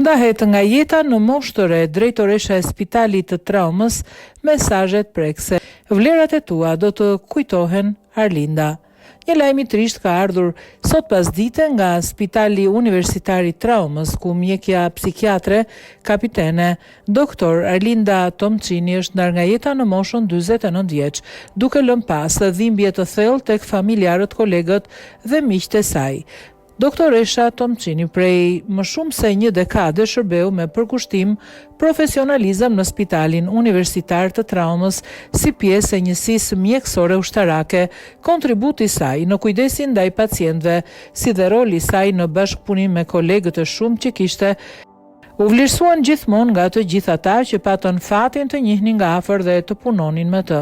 Ndahet nga jeta në moshë të re, drejtoresha e Spitalit të Traumës, mesazhet prekse. Vlerat e tua do të kujtohen, Arlinda. Një lajm i trisht ka ardhur sot pasdite nga Spitali Universitar i Traumës, ku mjekja psikiatre kapitene doktor Arlinda Tomçini është ndarë nga jeta në moshën 49 vjeç, duke lënë pas dhimbje të thellë tek familjarët, kolegët dhe miqtë e saj. Doktoresha Tomçini prej më shumë se një dekade shërbeu me përkushtim profesionalizëm në Spitalin Universitar të Traumës si pjesë e njësisë mjekësore ushtarake, kontributi i saj në kujdesin ndaj pacientëve, si dhe roli i saj në bashkëpunim me kolegët e shumë që kishte, u vlerësuan gjithmonë nga të gjithë ata që patën fatin të njihnin nga afër dhe të punonin me të.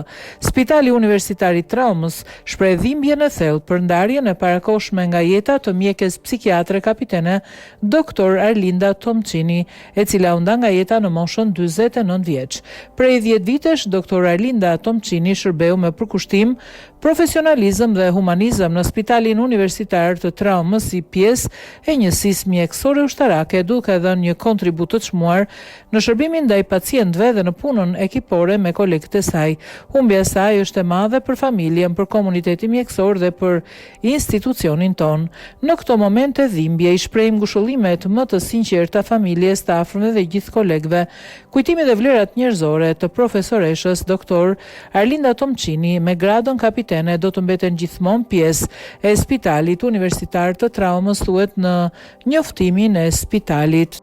Spitali Universitar i Traumës shpreh dhimbjen e thellë për ndarjen e parakohshme nga jeta të mjekes psikiatre kapitene doktor Arlinda Tomçini, e cila u nda nga jeta në moshën 49 vjeç. Prej 10 vitesh doktor Arlinda Tomçini shërbeu me përkushtim, profesionalizëm dhe humanizëm në Spitalin Universitar të Traumës si pjesë e njësisë mjekësore ushtarake, duke dhënë një kontribut të çmuar në shërbimin ndaj pacientëve dhe në punën ekipore me kolegët e saj. Humbja e saj është e madhe për familjen, për komunitetin mjekësor dhe për institucionin ton. Në këto momente dhimbje i shprehim ngushëllimet më të sinqerta familjes, të afërmve dhe gjithë kolegëve. Kujtimi dhe vlerat njerëzore të profesoreshës doktor Arlinda Tomçini me gradën kapitene do të mbeten gjithmonë pjesë e Spitalit Universitar të Traumës, thuhet në njoftimin e Spitalit